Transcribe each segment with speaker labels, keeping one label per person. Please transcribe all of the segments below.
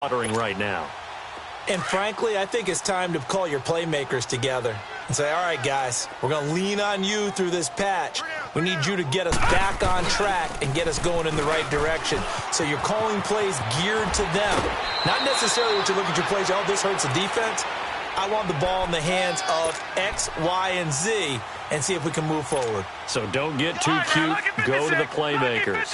Speaker 1: right now.
Speaker 2: And frankly, I think it's time to call your playmakers together and say, all right, guys, we're going to lean on you through this patch. We need you to get us back on track and get us going in the right direction. So you're calling plays geared to them. Not necessarily what you look at your plays, oh, this hurts the defense. I want the ball in the hands of X, Y, and Z and see if we can move forward.
Speaker 1: So don't get too cute. Go to the playmakers.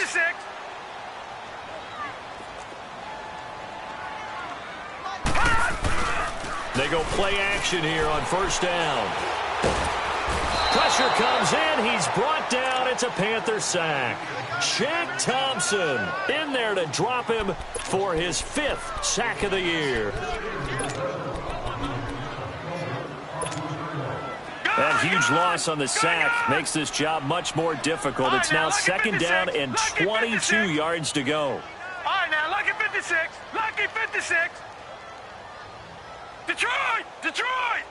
Speaker 1: They go play action here on first down. Pressure comes in. He's brought down. It's a Panther sack. Shaq Thompson in there to drop him for his 5th sack of the year. That huge loss on the sack makes this job much more difficult. It's now 2nd down and 22 yards to go.
Speaker 3: All right, now, lucky 56. Lucky 56. Detroit! Detroit!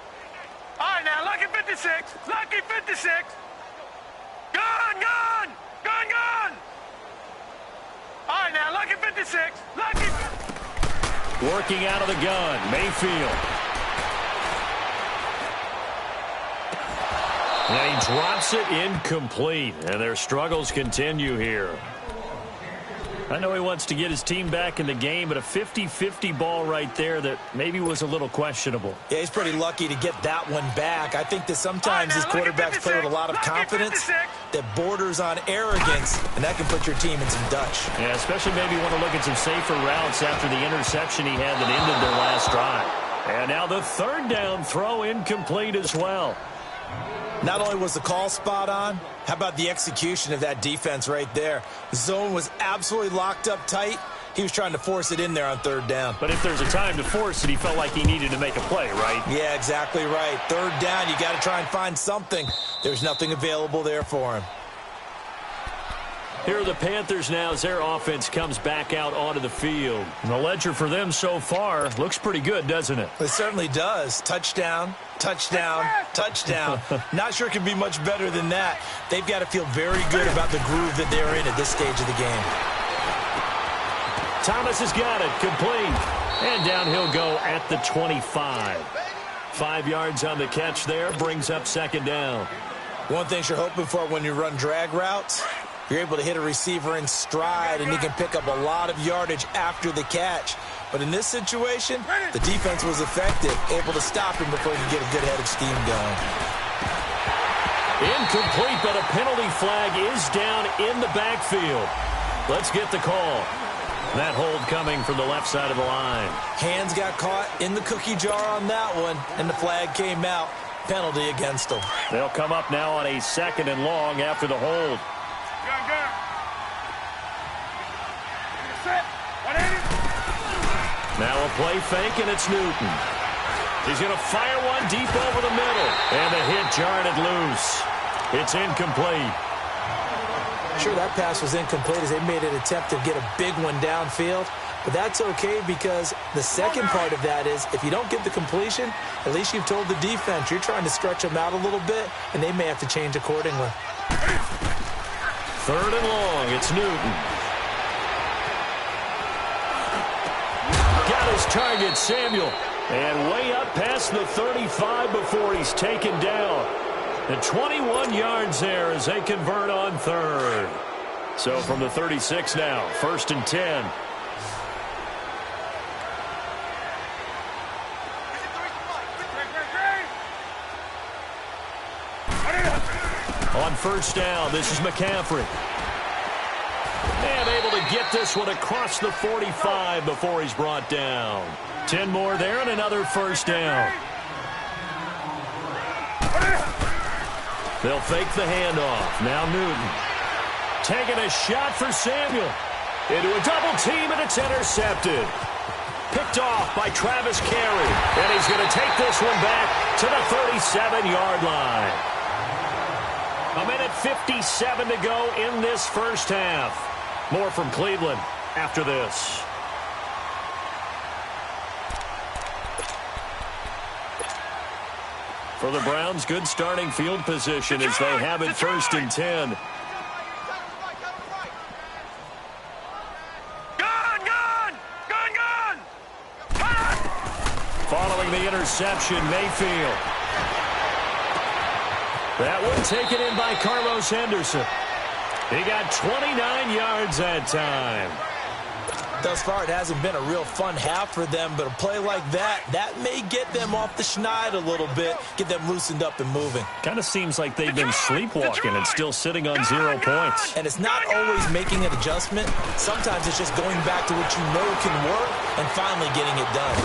Speaker 3: All right, now, lucky 56. Lucky 56. Gun, gun! Gun, gun! All right, now, lucky 56. Lucky...
Speaker 1: Working out of the gun, Mayfield. And he drops it incomplete, and their struggles continue here. I know he wants to get his team back in the game, but a 50-50 ball right there that maybe was a little questionable.
Speaker 2: Yeah, he's pretty lucky to get that one back. I think that sometimes these quarterbacks play with a lot of confidence that borders on arrogance, and that can put your team in some Dutch.
Speaker 1: Yeah, especially maybe want to look at some safer routes after the interception he had that ended their last drive. And now the 3rd down throw incomplete as well.
Speaker 2: Not only was the call spot on, how about the execution of that defense right there? The zone was absolutely locked up tight. He was trying to force it in there on 3rd down.
Speaker 1: But if there's a time to force it, he felt like he needed to make a play, right?
Speaker 2: Yeah, exactly right. 3rd down, you got to try and find something. There's nothing available there for him.
Speaker 1: Here are the Panthers now as their offense comes back out onto the field. And the ledger for them so far looks pretty good, doesn't it?
Speaker 2: It certainly does. Touchdown, touchdown, touchdown. Not sure it can be much better than that. They've got to feel very good about the groove that they're in at this stage of the game.
Speaker 1: Thomas has got it, complete. And down he'll go at the 25. 5 yards on the catch there, brings up 2nd down.
Speaker 2: One thing you're hoping for when you run drag routes, you're able to hit a receiver in stride, and he can pick up a lot of yardage after the catch. But in this situation, the defense was effective, able to stop him before he could get a good head of steam going.
Speaker 1: Incomplete, but a penalty flag is down in the backfield. Let's get the call. That hold coming from the left side of the line.
Speaker 2: Hands got caught in the cookie jar on that one, and the flag came out. Penalty against them.
Speaker 1: They'll come up now on a 2nd and long after the hold. Now a play fake, and it's Newton. He's going to fire one deep over the middle. And the hit jarred it loose. It's incomplete.
Speaker 2: Sure, that pass was incomplete as they made an attempt to get a big one downfield. But that's okay because the second part of that is if you don't get the completion, at least you've told the defense you're trying to stretch them out a little bit, and they may have to change accordingly.
Speaker 1: 3rd and long. It's Newton. Got his target, Samuel. And way up past the 35 before he's taken down. And 21 yards there as they convert on 3rd. So from the 36 now, 1st and 10. On 1st down, this is McCaffrey. And able to get this one across the 45 before he's brought down. 10 more there and another 1st down. They'll fake the handoff. Now Newton. Taking a shot for Samuel. Into a double team, and it's intercepted. Picked off by Travis Carey. And he's going to take this one back to the 37-yard line. 1:57 to go in this 1st half. More from Cleveland after this. For the Browns, good starting field position as they have it 1st and 10.
Speaker 3: Gun, gun! Gun, gun!
Speaker 1: throwing the interception, Mayfield. That one taken in by Carlos Henderson. He got 29 yards that time.
Speaker 2: Thus far, it hasn't been a real fun half for them, but a play like that may get them off the schneid a little bit, get them loosened up and moving.
Speaker 1: Kind of seems like they've been sleepwalking and still sitting on 0 points.
Speaker 2: And it's not always making an adjustment. Sometimes it's just going back to what you know can work and finally getting it done.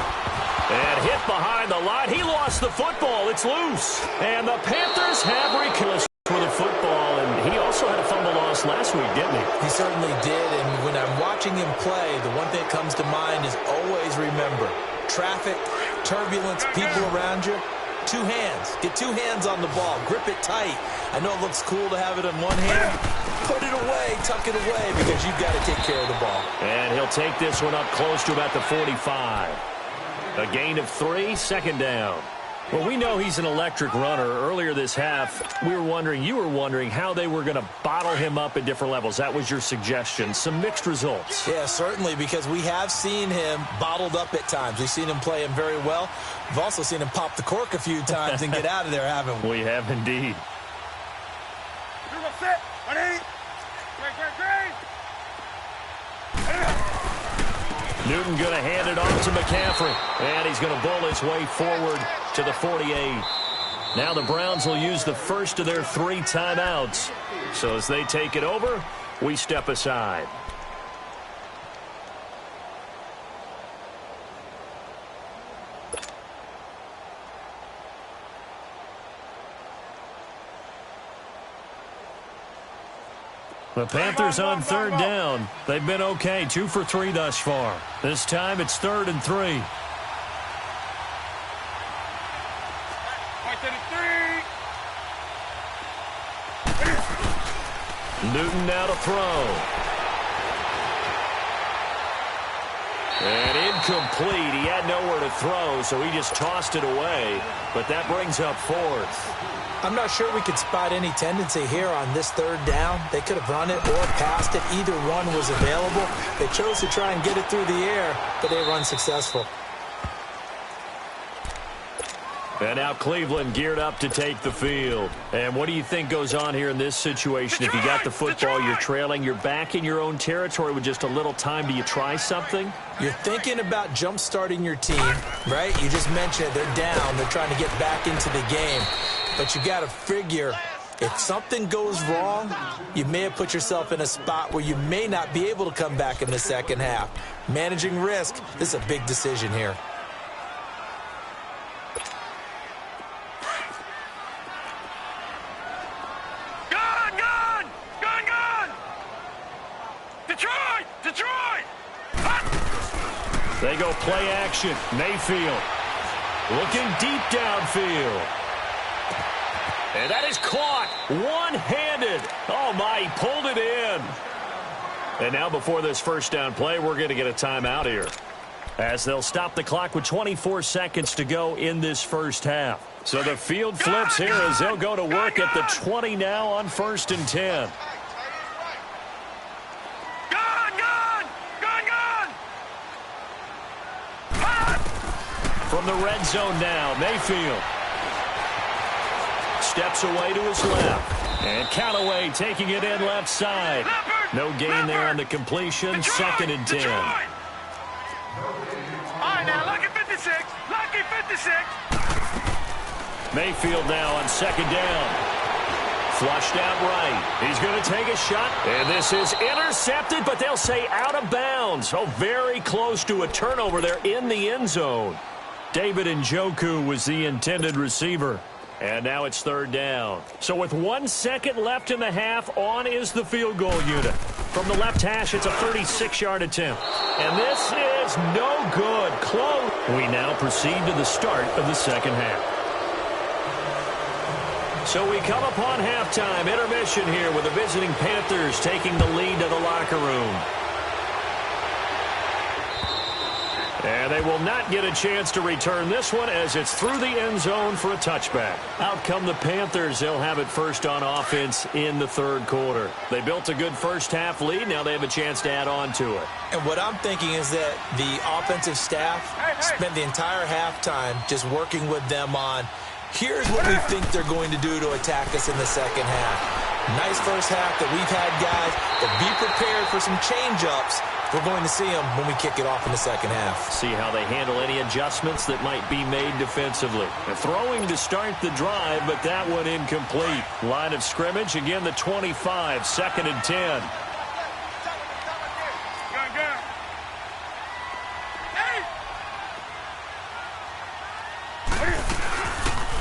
Speaker 1: And hit behind the line. He lost the football. It's loose. And the Panthers have recourse with the football, and he also had a fumble loss last week, didn't he?
Speaker 2: He certainly did, and when I'm watching him play, the one thing that comes to mind is always remember, traffic, turbulence, people around you, 2 hands. Get 2 hands on the ball. Grip it tight. I know it looks cool to have it in one hand. Put it away, tuck it away, because you've got to take care of the ball.
Speaker 1: And he'll take this one up close to about the 45. A gain of 3, second down. Well, we know he's an electric runner. Earlier this half, you were wondering how they were going to bottle him up at different levels. That was your suggestion. Some mixed results.
Speaker 2: Yeah, certainly, because we have seen him bottled up at times. We've seen him play him very well. We've also seen him pop the cork a few times and get out of there, haven't we?
Speaker 1: We have indeed. Newton going to hand it off to McCaffrey. And he's going to bull his way forward to the 48. Now the Browns will use the first of their 3 timeouts. So as they take it over, we step aside. The Panthers on 3rd down. They've been okay, 2 for 3 thus far. This time it's 3rd and 3. Newton now to throw. And incomplete. He had nowhere to throw, so he just tossed it away. But that brings up 4th.
Speaker 2: I'm not sure we could spot any tendency here on this 3rd down. They could have run it or passed it. Either one was available. They chose to try and get it through the air, but they were unsuccessful.
Speaker 1: And now Cleveland geared up to take the field. And what do you think goes on here in this situation? If you got the football, you're trailing, you're back in your own territory with just a little time. Do you try something?
Speaker 2: You're thinking about jump-starting your team, right? You just mentioned it. They're down. They're trying to get back into the game. But you got to figure, if something goes wrong, you may have put yourself in a spot where you may not be able to come back in the second half. Managing risk, this is a big decision here.
Speaker 1: They go play action. Mayfield looking deep downfield. And that is caught one-handed. Oh, my, he pulled it in. And now before this first down play, we're going to get a timeout here, as they'll stop the clock with 24 seconds to go in this first half. So the field flips here as they'll go to work at the 20 now on 1st and 10. From the red zone now, Mayfield steps away to his left. And Callaway taking it in left side. No gain there on the completion. 2nd and 10.
Speaker 3: All right, now, lucky 56. Lucky 56.
Speaker 1: Mayfield now on 2nd down. Flushed out right. He's going to take a shot. And this is intercepted, but they'll say out of bounds. Oh, very close to a turnover there in the end zone. David Njoku was the intended receiver. And now it's 3rd down. So with 1 second left in the half, on is the field goal unit. From the left hash, it's a 36-yard attempt. And this is no good. Close. We now proceed to the start of the second half. So we come upon halftime. Intermission here with the visiting Panthers taking the lead to the locker room. And they will not get a chance to return this one as it's through the end zone for a touchback. Out come the Panthers. They'll have it first on offense in the third quarter. They built a good first half lead. Now they have a chance to add on to it.
Speaker 2: And what I'm thinking is that the offensive staff spent the entire halftime just working with them on, here's what we think they're going to do to attack us in the second half. Nice first half that we've had, guys, but be prepared for some change-ups. We're going to see them when we kick it off in the second half.
Speaker 1: See how they handle any adjustments that might be made defensively. They're throwing to start the drive, but that one incomplete. Line of scrimmage, again the 25, 2nd and 10.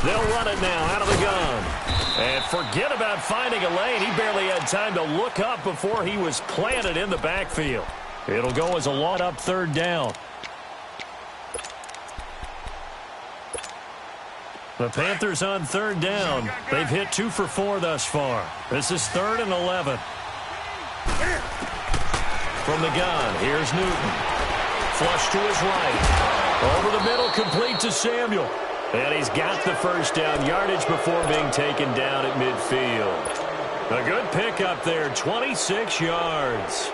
Speaker 1: They'll run it now out of the gun. And forget about finding a lane. He barely had time to look up before he was planted in the backfield. It'll go as a lot up 3rd down. The Panthers on 3rd down. They've hit 2 for 4 thus far. This is 3rd and 11. From the gun, here's Newton. Flush to his right. Over the middle, complete to Samuel. And he's got the first down yardage before being taken down at midfield. A good pickup there, 26 yards.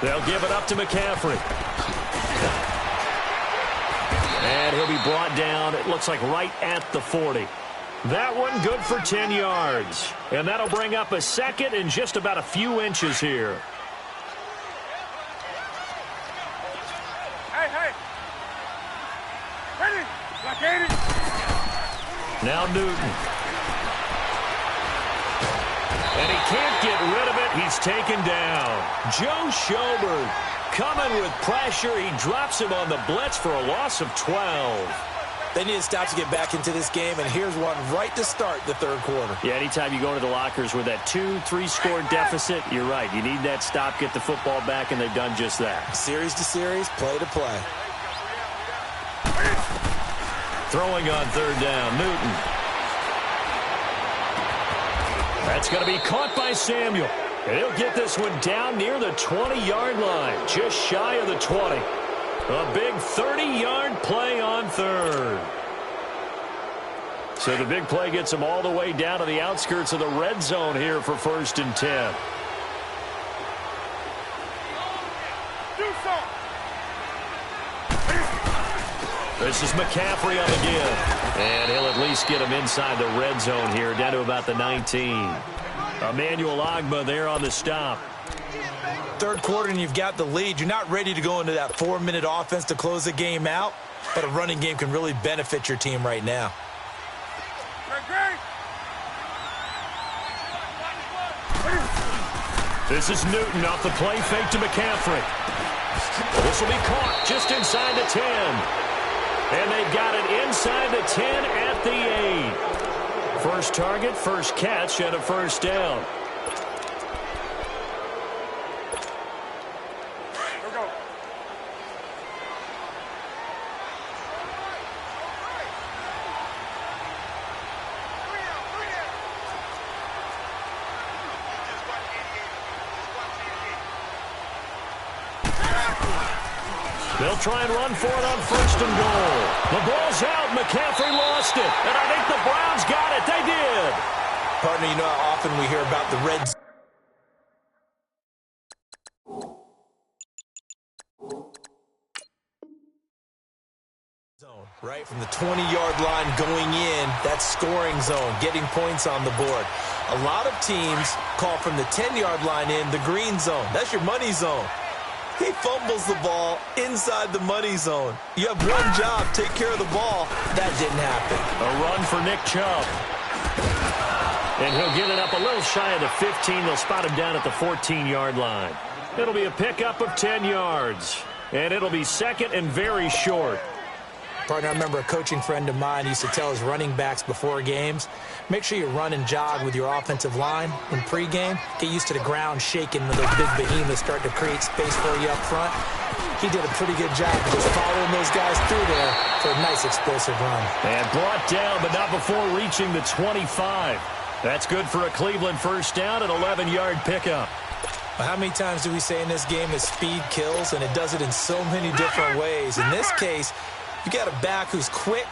Speaker 1: They'll give it up to McCaffrey. And he'll be brought down, it looks like right at the 40. That one good for 10 yards. And that'll bring up a second and just about a few inches here.
Speaker 3: Hey. Ready? Like 80.
Speaker 1: Now Newton. And he can't get rid of it. He's taken down. Joe Schobert coming with pressure. He drops him on the blitz for a loss of 12.
Speaker 2: They need to stop to get back into this game, and here's one right to start the third quarter.
Speaker 1: Yeah, anytime you go to the lockers with that 2-3 score deficit, you're right. You need that stop, get the football back, and they've done just that.
Speaker 2: Series to series, play to play.
Speaker 1: Throwing on 3rd down, Newton. That's going to be caught by Samuel. And he'll get this one down near the 20-yard line, just shy of the 20. A big 30-yard play on 3rd. So the big play gets him all the way down to the outskirts of the red zone here for 1st and 10. This is McCaffrey on the give. And he'll at least get him inside the red zone here, down to about the 19. Emmanuel Ogbah there on the stop.
Speaker 2: Third quarter and you've got the lead. You're not ready to go into that 4-minute offense to close the game out, but a running game can really benefit your team right now.
Speaker 1: This is Newton off the play fake to McCaffrey. This will be caught just inside the 10. And they've got it inside the 10 at the 8. First target, first catch, and a first down. They'll try and run for it on 1st and goal. The ball's out. McCaffrey lost it. And I think the Browns got it. They did.
Speaker 2: Partner, you know how often we hear about the red zone, right? From the 20-yard line going in, that's scoring zone, getting points on the board. A lot of teams call from the 10-yard line in the green zone. That's your money zone. He fumbles the ball inside the money zone. You have one job, take care of the ball. That didn't happen.
Speaker 1: A run for Nick Chubb. And he'll get it up a little shy of the 15. They'll spot him down at the 14-yard line. It'll be a pickup of 10 yards. And it'll be second and very short.
Speaker 2: Partner, I remember a coaching friend of mine used to tell his running backs before games, make sure you run and jog with your offensive line in pregame. Get used to the ground shaking when those big behemoths start to create space for you up front. He did a pretty good job of just following those guys through there for a nice explosive run.
Speaker 1: And brought down, but not before reaching the 25. That's good for a Cleveland first down, an 11-yard pickup.
Speaker 2: Well, how many times do we say in this game that speed kills, and it does it in so many different ways? In this case, you got a back who's quick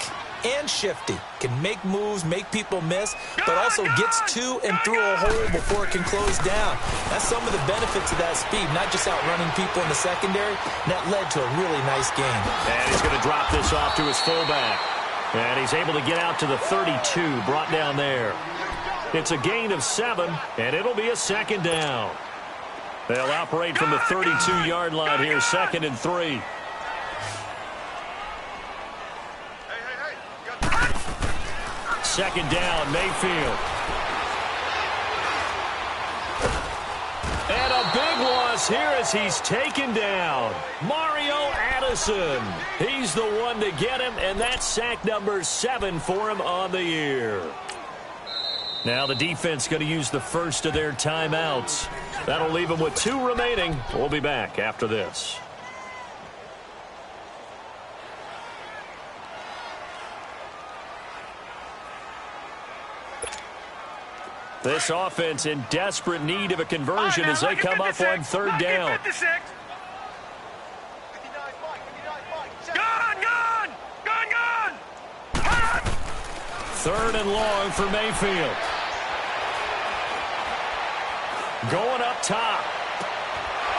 Speaker 2: and shifty, can make moves, make people miss, but also gets to and through a hole before it can close down. That's some of the benefits of that speed, not just outrunning people in the secondary. And that led to a really nice game.
Speaker 1: And he's going to drop this off to his fullback. And he's able to get out to the 32, brought down there. It's a gain of 7, and it'll be a second down. They'll operate from the 32-yard line here, 2nd and 3. Second down, Mayfield. And a big loss here as he's taken down. Mario Addison. He's the one to get him, and that's sack number 7 for him on the year. Now the defense going to use the first of their timeouts. That'll leave them with 2 remaining. We'll be back after this. This offense in desperate need of a conversion as they come up on 3rd down. Third and long for Mayfield. Going up top.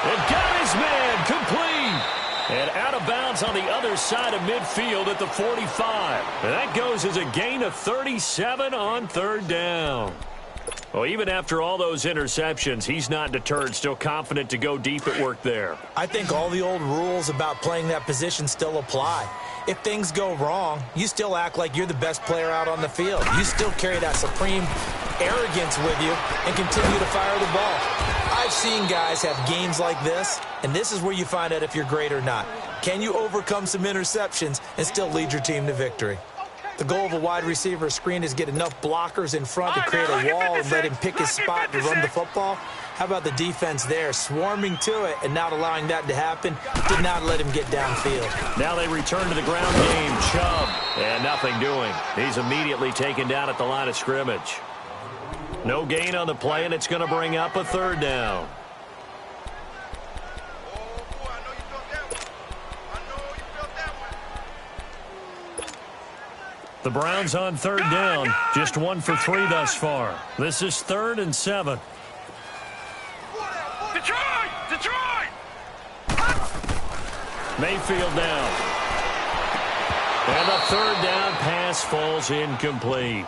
Speaker 1: And got his man complete. And out of bounds on the other side of midfield at the 45. And that goes as a gain of 37 on 3rd down. Well, even after all those interceptions, he's not deterred, still confident to go deep at work there.
Speaker 2: I think all the old rules about playing that position still apply. If things go wrong, you still act like you're the best player out on the field. You still carry that supreme arrogance with you and continue to fire the ball. I've seen guys have games like this, and this is where you find out if you're great or not. Can you overcome some interceptions and still lead your team to victory? The goal of a wide receiver screen is get enough blockers in front to create a wall and let him pick his spot to run the football. How about the defense there, swarming to it and not allowing that to happen? Did not let him get downfield.
Speaker 1: Now they return to the ground game. Chubb, and nothing doing. He's immediately taken down at the line of scrimmage. No gain on the play, and it's going to bring up a 3rd down. The Browns on 3rd down, just 1 for 3 thus far. This is 3rd and 7.
Speaker 3: Detroit!
Speaker 1: Mayfield down. And the 3rd down pass falls incomplete.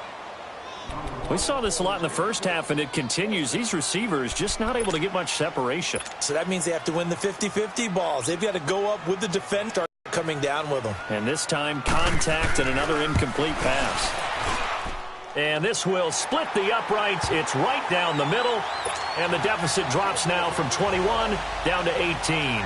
Speaker 1: We saw this a lot in the first half, and it continues. These receivers just not able to get much separation.
Speaker 2: So that means they have to win the 50-50 balls. They've got to go up with the defense coming down with them.
Speaker 1: And this time, contact and another incomplete pass. And this will split the uprights. It's right down the middle. And the deficit drops now from 21 down to 18.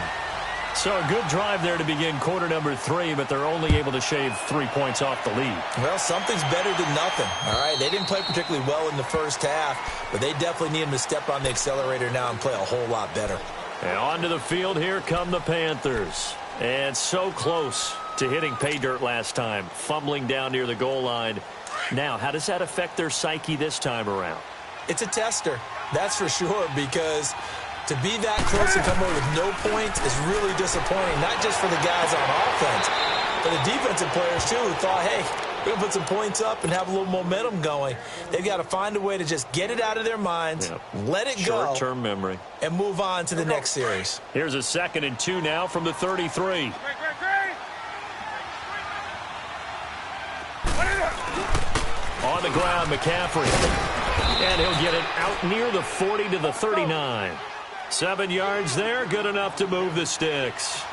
Speaker 1: So a good drive there to begin quarter number 3, but they're only able to shave 3 points off the lead.
Speaker 2: Well, something's better than nothing. All right, they didn't play particularly well in the first half, but they definitely need them to step on the accelerator now and play a whole lot better.
Speaker 1: And onto the field, here come the Panthers. And so close to hitting pay dirt last time, fumbling down near the goal line. Now, how does that affect their psyche this time around?
Speaker 2: It's a tester, that's for sure, because to be that close and come away with no points is really disappointing, not just for the guys on offense, but the defensive players, too, who thought, hey, we're going to put some points up and have a little momentum going. They've got to find a way to just get it out of their minds, let it go.
Speaker 1: Short-term memory.
Speaker 2: And move on to the next series.
Speaker 1: Here's a 2nd and 2 now from the 33. On the ground, McCaffrey. And he'll get it out near the 40 to the 39. 7 yards there, good enough to move the sticks.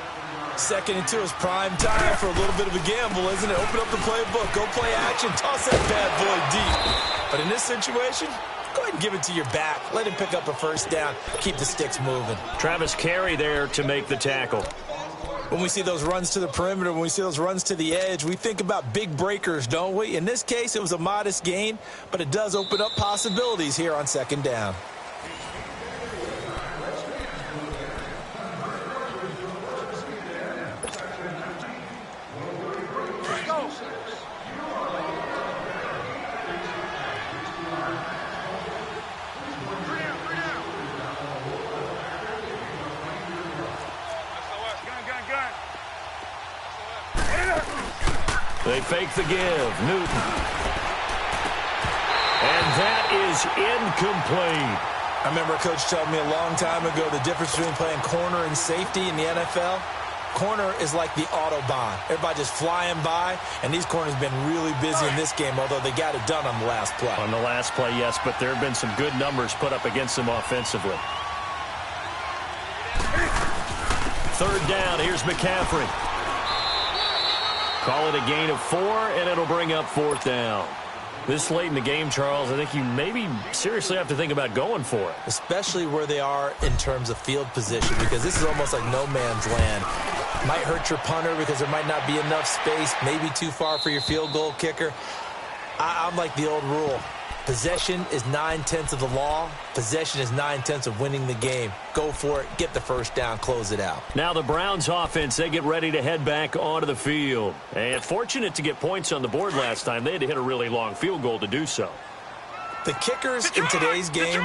Speaker 2: 2nd and 2 is prime time for a little bit of a gamble, isn't it? Open up the playbook, go play action, toss that bad boy deep. But in this situation, go ahead and give it to your back. Let him pick up a first down. Keep the sticks moving.
Speaker 1: Travis Carey there to make the tackle.
Speaker 2: When we see those runs to the perimeter, when we see those runs to the edge, we think about big breakers, don't we? In this case, it was a modest gain, but it does open up possibilities here on 2nd down.
Speaker 1: They fake the give. Newton. And that is incomplete.
Speaker 2: I remember a coach telling me a long time ago the difference between playing corner and safety in the NFL. Corner is like the Autobahn. Everybody just flying by, and these corners have been really busy in this game, although they got it done on the last play.
Speaker 1: On the last play, yes, but there have been some good numbers put up against them offensively. Third down, here's McCaffrey. Call it a gain of 4, and it'll bring up 4th down. This late in the game, Charles, I think you maybe seriously have to think about going for it.
Speaker 2: Especially where they are in terms of field position, because this is almost like no man's land. Might hurt your punter because there might not be enough space, maybe too far for your field goal kicker. I'm like the old rule. Possession is 9/10 of the law. Possession is 9/10 of winning the game. Go for it. Get the first down. Close it out.
Speaker 1: Now the Browns offense, they get ready to head back onto the field. And fortunate to get points on the board last time. They had to hit a really long field goal to do so.
Speaker 2: The kickers in today's game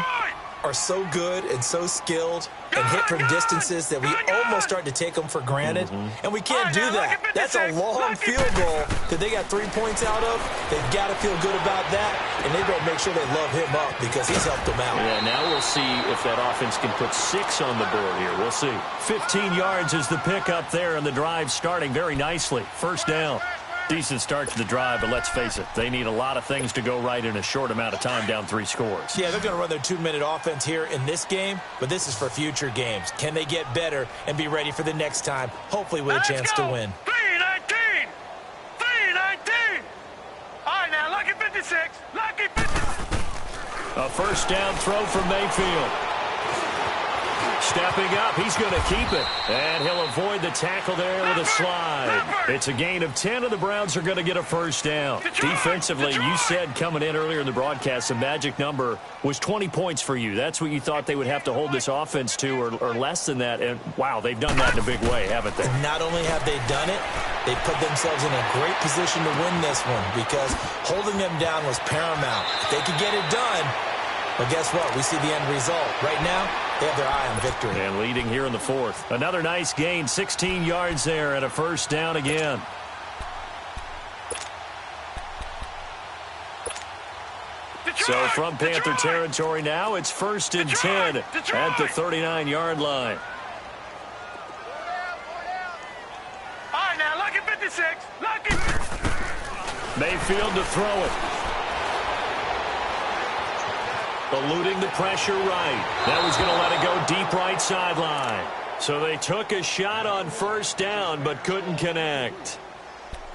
Speaker 2: are so good and so skilled and hit from distances that we almost start to take them for granted. And we can't do that. That's a long field goal that they got 3 points out of. They've got to feel good about that, and they've got to make sure they love him up because he's helped them out.
Speaker 1: Yeah, now we'll see if that offense can put 6 on the board here. We'll see. 15 yards is the pickup there, and the drive starting very nicely. First down. Decent start to the drive, but let's face it, they need a lot of things to go right in a short amount of time, down 3 scores.
Speaker 2: Yeah, they're going to run their 2-minute offense here in this game, but this is for future games. Can they get better and be ready for the next time, hopefully with a chance to win?
Speaker 3: 3-19! 3-19! All right, now, lucky 56. Lucky 56.
Speaker 1: A first down throw from Mayfield. Stepping up, he's going to keep it. And he'll avoid the tackle there with a slide. It's a gain of 10, and the Browns are going to get a first down. Defensively, you said coming in earlier in the broadcast, the magic number was 20 points for you. That's what you thought they would have to hold this offense to, or less than that. And, wow, they've done that in a big way, haven't they?
Speaker 2: Not only have they done it, they put themselves in a great position to win this one because holding them down was paramount. If they could get it done, well, guess what? We see the end result. Right now, they have their eye on victory.
Speaker 1: And leading here in the 4th. Another nice gain, 16 yards there, and a first down again. So from Panther territory now, it's 1st and 10 at the 39-yard line.
Speaker 3: All right, now, lucky 56. Lucky 56.
Speaker 1: Mayfield to throw it. Eluding the pressure right. That was going to let it go deep right sideline. So they took a shot on first down but couldn't connect.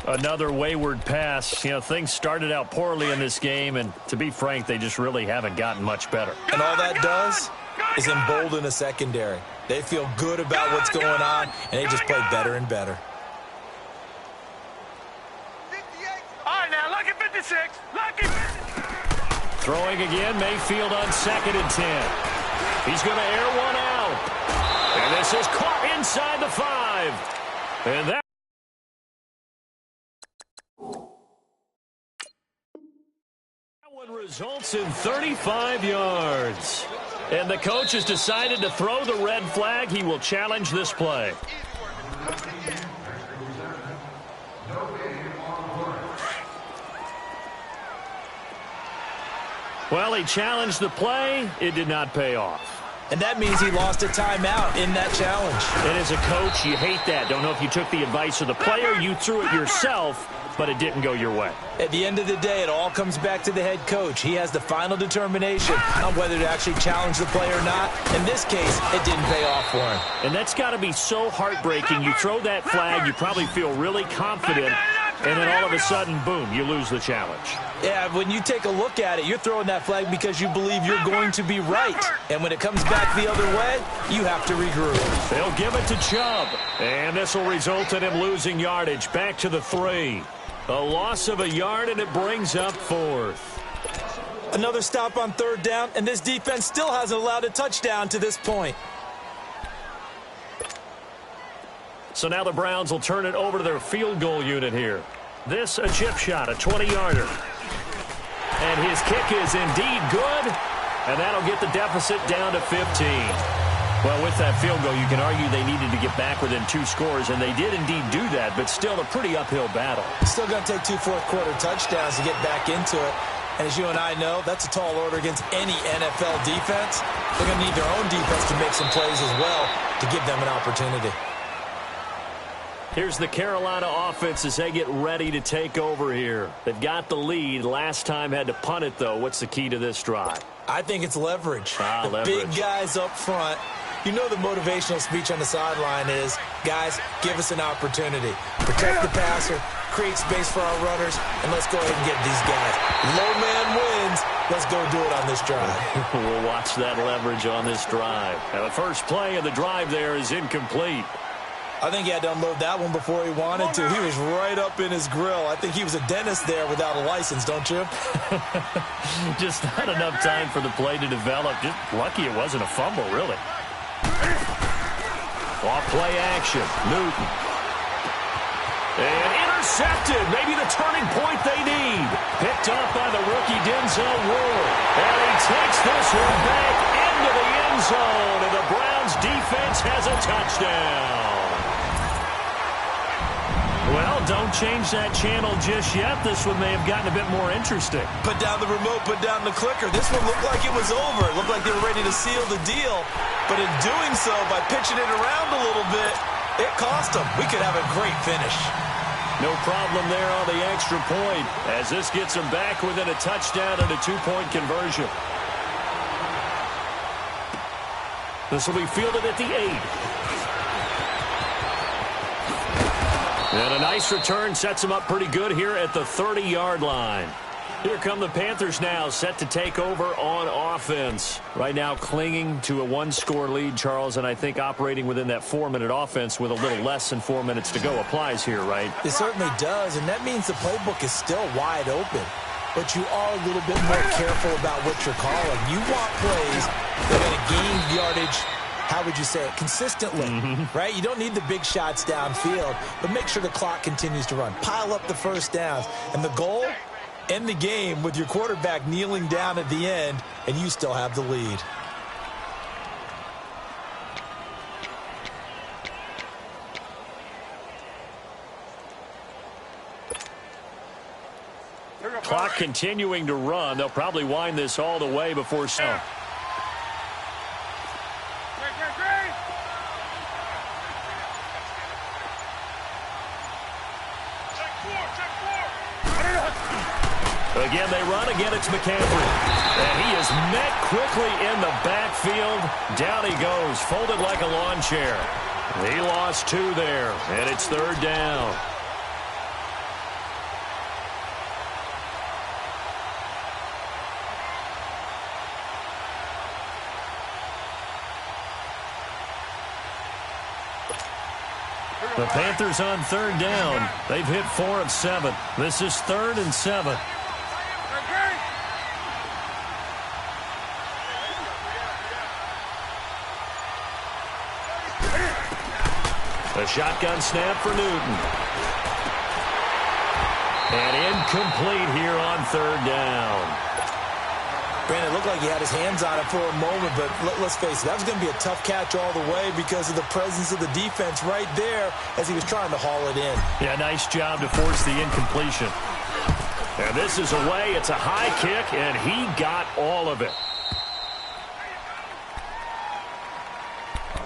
Speaker 1: Another wayward pass. You know, things started out poorly in this game, and to be frank, they just really haven't gotten much better.
Speaker 2: And all that does is embolden a secondary. They feel good about what's going on, and they just play better and better.
Speaker 3: All right, now, lucky 56. Lucky 56.
Speaker 1: Throwing again, Mayfield on 2nd and 10. He's going to air one out. And this is caught inside the 5. And that one results in 35 yards. And the coach has decided to throw the red flag. He will challenge this play. Well, he challenged the play. It did not pay off.
Speaker 2: And that means he lost a timeout in that challenge.
Speaker 1: And as a coach, you hate that. Don't know if you took the advice of the player, you threw it yourself, but it didn't go your way.
Speaker 2: At the end of the day, it all comes back to the head coach. He has the final determination on whether to actually challenge the play or not. In this case, it didn't pay off for him.
Speaker 1: And that's got to be so heartbreaking. You throw that flag, you probably feel really confident, and then all of a sudden, boom, you lose the challenge.
Speaker 2: Yeah, when you take a look at it, you're throwing that flag because you believe you're going to be right. And when it comes back the other way, you have to regroup.
Speaker 1: They'll give it to Chubb. And this will result in him losing yardage. Back to the 3. A loss of a yard, and it brings up 4th.
Speaker 2: Another stop on 3rd down, and this defense still hasn't allowed a touchdown to this point.
Speaker 1: So now the Browns will turn it over to their field goal unit here. This a chip shot, a 20-yarder. And his kick is indeed good, and that'll get the deficit down to 15. Well, with that field goal, you can argue they needed to get back within 2 scores, and they did indeed do that, but still a pretty uphill battle.
Speaker 2: Still going to take 2 fourth-quarter touchdowns to get back into it. And as you and I know, that's a tall order against any NFL defense. They're going to need their own defense to make some plays as well to give them an opportunity.
Speaker 1: Here's the Carolina offense as they get ready to take over here. They've got the lead. Last time had to punt it, though. What's the key to this drive?
Speaker 2: I think it's leverage. The
Speaker 1: leverage.
Speaker 2: Big guys up front. You know the motivational speech on the sideline is, guys, give us an opportunity. Protect the passer, create space for our runners, and let's go ahead and get these guys. Low man wins. Let's go do it on this drive.
Speaker 1: We'll watch that leverage on this drive. Now, the first play of the drive there is incomplete.
Speaker 2: I think he had to unload that one before he wanted to. He was right up in his grill. I think he was a dentist there without a license, don't you?
Speaker 1: Just not enough time for the play to develop. Just lucky it wasn't a fumble, really. Off play action. Newton. And intercepted. Maybe the turning point they need. Picked up by the rookie Denzel Ward. And he takes this one back into the end zone. And the Browns defense has a touchdown. Well, don't change that channel just yet. This one may have gotten a bit more interesting.
Speaker 2: Put down the remote, put down the clicker. This one looked like it was over. It looked like they were ready to seal the deal. But in doing so, by pitching it around a little bit, it cost them. We could have a great finish.
Speaker 1: No problem there on the extra point, as this gets them back within a touchdown and a 2-point conversion. This will be fielded at the 8. And a nice return sets them up pretty good here at the 30-yard line. Here come the Panthers now, set to take over on offense. Right now clinging to a 1-score lead, Charles, and I think operating within that 4-minute offense with a little less than 4 minutes to go applies here, right?
Speaker 2: It certainly does, and that means the playbook is still wide open. But you are a little bit more careful about what you're calling. You want plays that are going to gain yardage, how would you say it, consistently, right? You don't need the big shots downfield, but make sure the clock continues to run. Pile up the first downs. And the goal, end the game with your quarterback kneeling down at the end, and you still have the lead.
Speaker 1: Clock continuing to run. They'll probably wind this all the way before start. Again, they run. Again, it's McCaffrey. And he is met quickly in the backfield. Down he goes, folded like a lawn chair. He lost 2 there, and it's 3rd down. The Panthers on 3rd down. They've hit 4 of 7. This is 3rd and 7. A shotgun snap for Newton. And incomplete here on 3rd down.
Speaker 2: Brandon, it looked like he had his hands on it for a moment, but let's face it, that was going to be a tough catch all the way because of the presence of the defense right there as he was trying to haul it in.
Speaker 1: Yeah, nice job to force the incompletion. And this is away. It's a high kick, and he got all of it.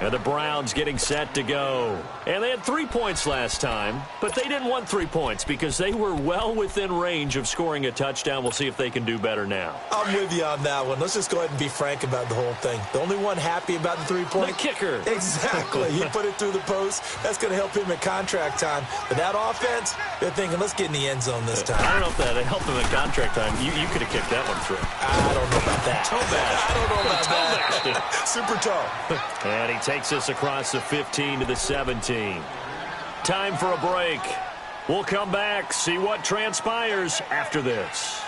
Speaker 1: And the Browns getting set to go. And they had 3 points last time, but they didn't want 3 points because they were well within range of scoring a touchdown. We'll see if they can do better now.
Speaker 2: I'm with you on that one. Let's just go ahead and be frank about the whole thing. The only one happy about the 3-point?
Speaker 1: The kicker.
Speaker 2: Exactly. He put it through the post. That's going to help him at contract time. But that offense, they're thinking, let's get in the end zone this time.
Speaker 1: I don't know if that helped him at contract time. You could have kicked that one through.
Speaker 2: I don't know about that.
Speaker 1: I
Speaker 2: don't know about that. Super toe.
Speaker 1: And he takes us across the 15 to the 17. Time for a break. We'll come back, see what transpires after this.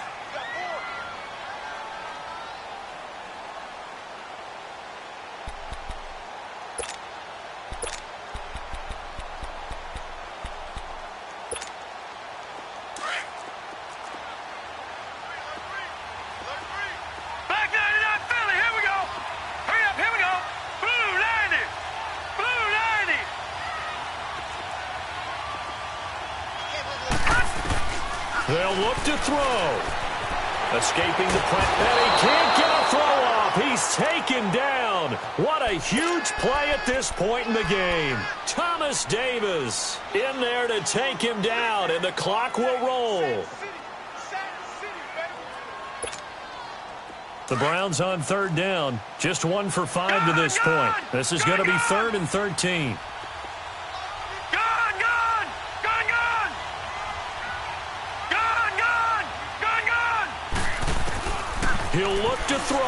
Speaker 3: Black 99 Philly, here we go. Hurry up, here we go. Blue 99.
Speaker 1: They'll look to throw. Escaping the press, and he can't get a throw off. He's taken down. What a huge play at this point in the game. Thomas Davis in there to take him down, and the clock will roll. The Browns on third down. Just 1 for 5 to this point. This is going to be 3rd and 13. He'll look to throw.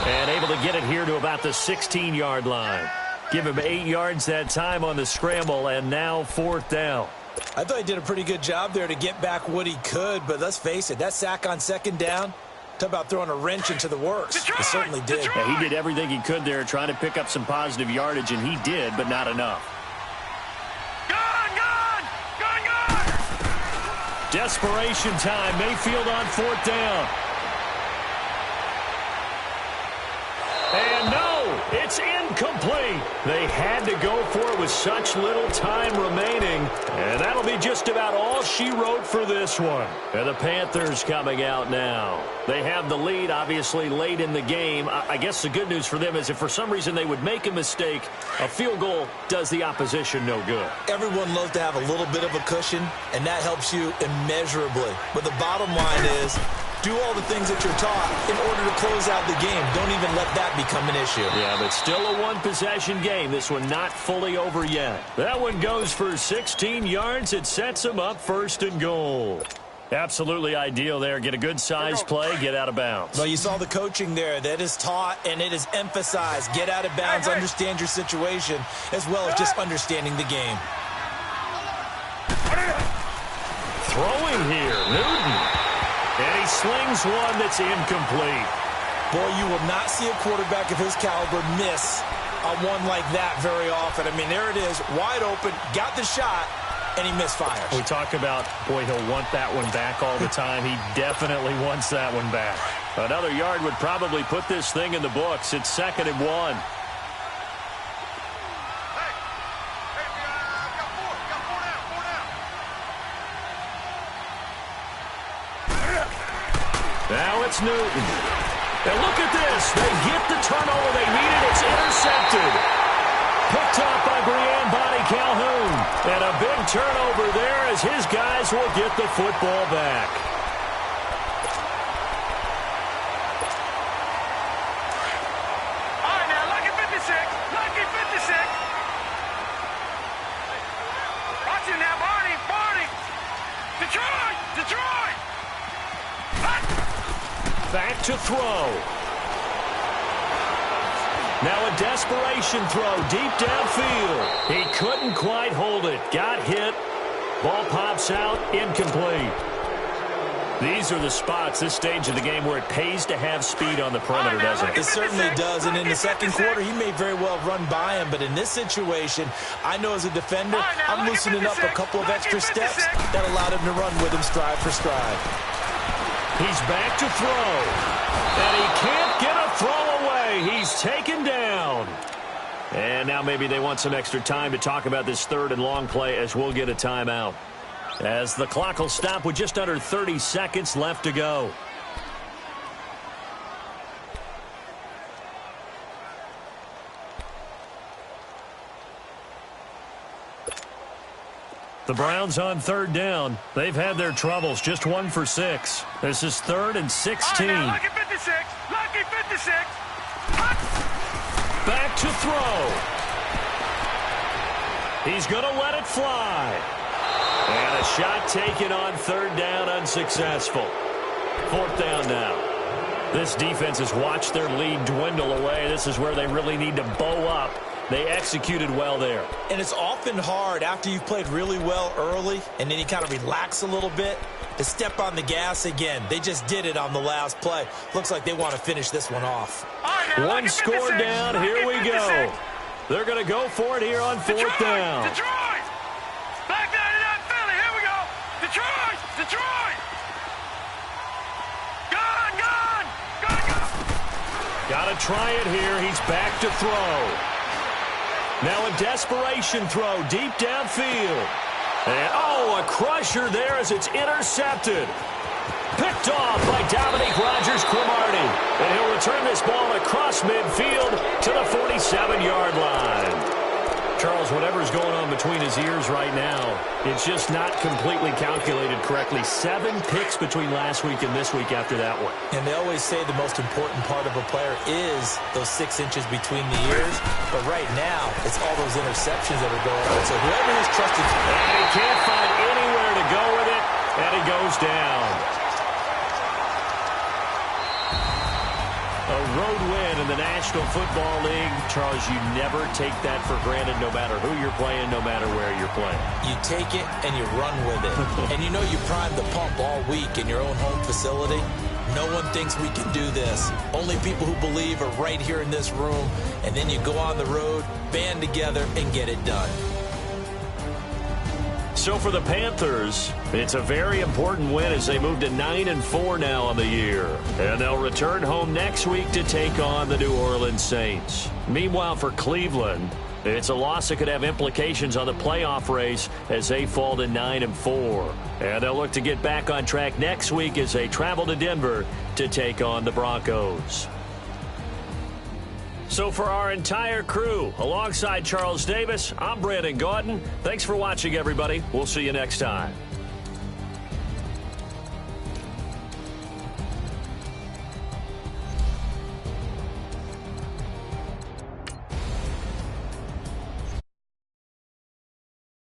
Speaker 1: And able to get it here to about the 16-yard line. Give him 8 yards that time on the scramble, and now 4th down.
Speaker 2: I thought he did a pretty good job there to get back what he could, but let's face it, that sack on 2nd down, talk about throwing a wrench into the works. He certainly did.
Speaker 1: Yeah, he did everything he could there trying to pick up some positive yardage, and he did, but not enough. Desperation time. Mayfield on 4th down. And no, it's incomplete. They had to go for it with such little time remaining. And that'll be just about all she wrote for this one. And the Panthers coming out now. They have the lead, obviously, late in the game. I guess the good news for them is if for some reason they would make a mistake, a field goal does the opposition no good.
Speaker 2: Everyone loves to have a little bit of a cushion, and that helps you immeasurably. But the bottom line is, do all the things that you're taught in order to close out the game. Don't even let that become an issue.
Speaker 1: Yeah, but still a one-possession game. This one not fully over yet. That one goes for 16 yards. It sets them up 1st and goal. Absolutely ideal there. Get a good size play, get out of bounds.
Speaker 2: Well, you saw the coaching there. That is taught and it is emphasized. Get out of bounds, understand your situation, as well as just understanding the game.
Speaker 1: Throwing here, Newton. And he slings one that's incomplete.
Speaker 2: Boy, you will not see a quarterback of his caliber miss on one like that very often. I mean, there it is, wide open, got the shot, and he misfires.
Speaker 1: We talk about, boy, he'll want that one back all the time. He definitely wants that one back. Another yard would probably put this thing in the books. It's 2nd and 1. Now it's Newton. And look at this. They get the turnover they needed. It's intercepted. Picked up by Brian Bonnie Calhoun. And a big turnover there as his guys will get the football back.
Speaker 3: All right, now, lucky 56. Lucky 56. Watch it now, Barney. Barney. Detroit. Detroit.
Speaker 1: Back to throw. Now a desperation throw deep downfield. He couldn't quite hold it. Got hit. Ball pops out. Incomplete. These are the spots, this stage of the game, where it pays to have speed on the perimeter, doesn't it?
Speaker 2: It certainly does, and in the 2nd quarter, he may very well run by him, but in this situation, I know as a defender, I'm loosening up a couple of extra steps that allowed him to run with him stride for stride.
Speaker 1: He's back to throw. And he can't get a throw away. He's taken down. And now maybe they want some extra time to talk about this 3rd and long play as we'll get a timeout. As the clock will stop with just under 30 seconds left to go. The Browns on 3rd down. They've had their troubles. Just 1 for 6. This is 3rd and 16.
Speaker 3: All right, now, lucky 56. Lucky 56.
Speaker 1: Back to throw. He's going to let it fly. And a shot taken on 3rd down, unsuccessful. 4th down now. This defense has watched their lead dwindle away. This is where they really need to bow up. They executed well there.
Speaker 2: And it's often hard after you've played really well early and then you kind of relax a little bit to step on the gas again. They just did it on the last play. Looks like they want to finish this one off.
Speaker 1: One score down. Here we go. They're going to go for it here on 4th down.
Speaker 3: Detroit! Back 99 Philly. Here we go. Detroit! Detroit! Gone! Gone! Gone! Gone!
Speaker 1: Got to try it here. He's back to throw. Now a desperation throw deep downfield. And, a crusher there as it's intercepted. Picked off by Dominique Rodgers-Cromartie. And he'll return this ball across midfield to the 47-yard line. Charles, whatever's going on between his ears right now, it's just not completely calculated correctly. 7 picks between last week and this week after that one.
Speaker 2: And they always say the most important part of a player is those 6 inches between the ears. But right now, it's all those interceptions that are going on. So whoever is trusted...
Speaker 1: And he can't find anywhere to go with it, and he goes down. A road win in the National Football League. Charles, you never take that for granted no matter who you're playing, no matter where you're playing.
Speaker 2: You take it and you run with it. And you know you primed the pump all week in your own home facility. No one thinks we can do this. Only people who believe are right here in this room. And then you go on the road, band together, and get it done.
Speaker 1: So for the Panthers, it's a very important win as they move to 9-4 now on the year. And they'll return home next week to take on the New Orleans Saints. Meanwhile, for Cleveland, it's a loss that could have implications on the playoff race as they fall to 9-4. And they'll look to get back on track next week as they travel to Denver to take on the Broncos. So for our entire crew, alongside Charles Davis, I'm Brandon Gaudin. Thanks for watching, everybody. We'll see you next time.